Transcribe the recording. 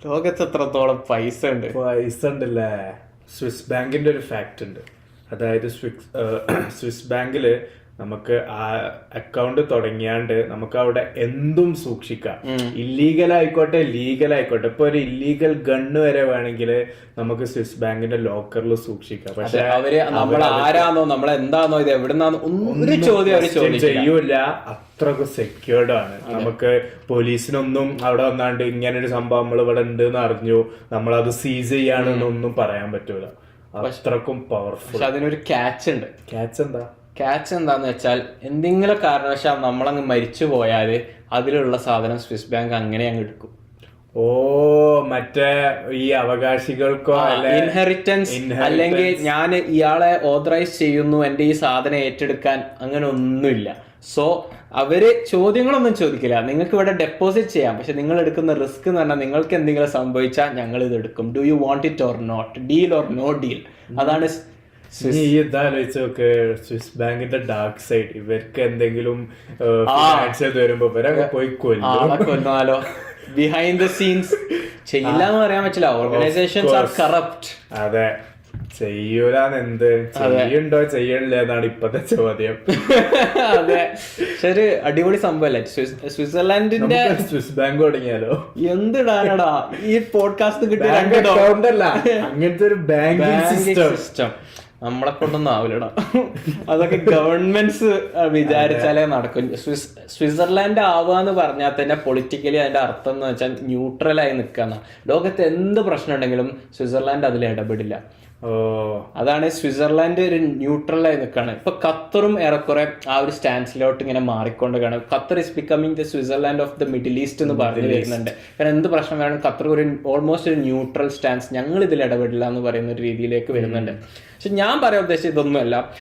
ലോകത്ത് എത്രത്തോളം പൈസ ഉണ്ടല്ലേ. സ്വിസ് ബാങ്കിന്റെ ഒരു ഫാക്ട് ഉണ്ട്. അതായത് സ്വിസ് ബാങ്കില് നമുക്ക് ആ അക്കൗണ്ട് തുടങ്ങിയാണ്ട് നമുക്ക് അവിടെ എന്തും സൂക്ഷിക്കാം. ഇല്ലീഗൽ ആയിക്കോട്ടെ ലീഗൽ ആയിക്കോട്ടെ. ഇപ്പൊ ഒരു ഇല്ലീഗൽ ഗണ്ണ് വരെ വേണമെങ്കിൽ നമുക്ക് സ്വിസ് ബാങ്കിന്റെ ലോക്കറിൽ സൂക്ഷിക്കാം. പക്ഷെ അവര് നമ്മൾ ആരാന്നോ നമ്മളെന്താന്നോ ഇത് എവിടുന്നാന്നോ ഒരു ചോദ്യം ചെയ്യൂല. അത്രക്ക് സെക്യൂർഡ് ആണ്. നമുക്ക് പോലീസിനൊന്നും അവിടെ വന്നാണ്ട് ഇങ്ങനെ ഒരു സംഭവം നമ്മൾ ഇവിടെ ഉണ്ട് എന്ന് അറിഞ്ഞു നമ്മളത് സീസ് ചെയ്യാണെന്നൊന്നും പറയാൻ പറ്റൂല. അത്രക്കും പവർഫുൾ. പക്ഷെ അതിനൊരു ക്യാച്ച് ഉണ്ട്. ക്യാച്ച് എന്താന്ന് വെച്ചാൽ എന്തെങ്കിലും കാരണവശാൽ നമ്മളങ്ങ് മരിച്ചു പോയാല് അതിലുള്ള സാധനം സ്വിസ് ബാങ്ക് അങ്ങനെ അങ്ങ് എടുക്കും. മറ്റേ ഈ അവകാശികൾക്കോ ഇൻഹെറിറ്റൻസ് അല്ലെങ്കിൽ ഞാൻ ഇയാളെ ഓതറൈസ് ചെയ്യുന്നു എന്റെ ഈ സാധനം ഏറ്റെടുക്കാൻ, അങ്ങനെ ഒന്നുമില്ല. സോ അവര് ചോദ്യങ്ങളൊന്നും ചോദിക്കില്ല. നിങ്ങൾക്ക് ഇവിടെ ഡെപ്പോസിറ്റ് ചെയ്യാം, പക്ഷെ നിങ്ങൾ എടുക്കുന്ന റിസ്ക് എന്ന് പറഞ്ഞാൽ നിങ്ങൾക്ക് എന്തെങ്കിലും സംഭവിച്ചാൽ ഞങ്ങൾ ഇത് എടുക്കും. Do you want it or not, deal or no deal. അതാണ് ഇതാലോചിച്ചോക്കെ സ്വിസ് ബാങ്കിന്റെ ഡാർക്ക് സൈഡ്. ഇവർക്ക് എന്തെങ്കിലും വരുമ്പോ പോയി കൊല്ലാലോ. ബിഹൈൻഡ് ദ സീൻസ് ചെയ്യില്ല എന്ന് പറയാൻ പറ്റില്ല. Organisations R corrupt. അതെ, ചെയ്യൂലെന്ത് ചെയ്യണ്ടോ ചെയ്യണില്ല എന്നാണ് ഇപ്പത്തെ ചോദ്യം. അതെ, പക്ഷെ ഒരു അടിപൊളി സംഭവല്ലേ സ്വിറ്റ്സർലാൻഡിന്റെ സ്വിസ് ബാങ്ക് തുടങ്ങിയാലോ? എന്തിടാനടാ ഈ പോഡ്കാസ്റ്റ് കിട്ടിയ അങ്ങനത്തെ ഒരു ബാങ്കിങ് സിസ്റ്റം നമ്മളെ കൊണ്ടൊന്നും ആവില്ലടാ. അതൊക്കെ ഗവൺമെന്റ്സ് വിചാരിച്ചാലേ നടക്കും. സ്വിറ്റ്സർലാൻഡ് ആവുക എന്ന് പറഞ്ഞാൽ തന്നെ പൊളിറ്റിക്കലി അതിന്റെ അർത്ഥം എന്ന് വെച്ചാൽ ന്യൂട്രലായി നിൽക്കുന്ന. ലോകത്ത് എന്ത് പ്രശ്നം ഉണ്ടെങ്കിലും സ്വിറ്റ്സർലാൻഡ് അതിൽ ഇടപെടില്ല. അതാണ് സ്വിറ്റ്സർലാൻഡ് ഒരു ന്യൂട്രലായി നിൽക്കുകയാണ്. ഇപ്പൊ ഖത്തറും ഏറെക്കുറെ ആ ഒരു സ്റ്റാൻസിലോട്ട് ഇങ്ങനെ മാറിക്കൊണ്ടിരിക്കുകയാണ്. Qatar is becoming the Switzerland of the middle east എന്ന് പറഞ്ഞു വരുന്നുണ്ട്. കാരണം എന്ത് പ്രശ്നം വേണം ഖത്തർ ഒരു ഓൾമോസ്റ്റ് ഒരു ന്യൂട്രൽ സ്റ്റാൻസ്, ഞങ്ങൾ ഇതിൽ ഇടപെടില്ല എന്ന് പറയുന്ന ഒരു രീതിയിലേക്ക് വരുന്നുണ്ട്. പക്ഷെ ഞാൻ പറയാൻ ഉദ്ദേശിച്ചത് ഇതൊന്നുമല്ല.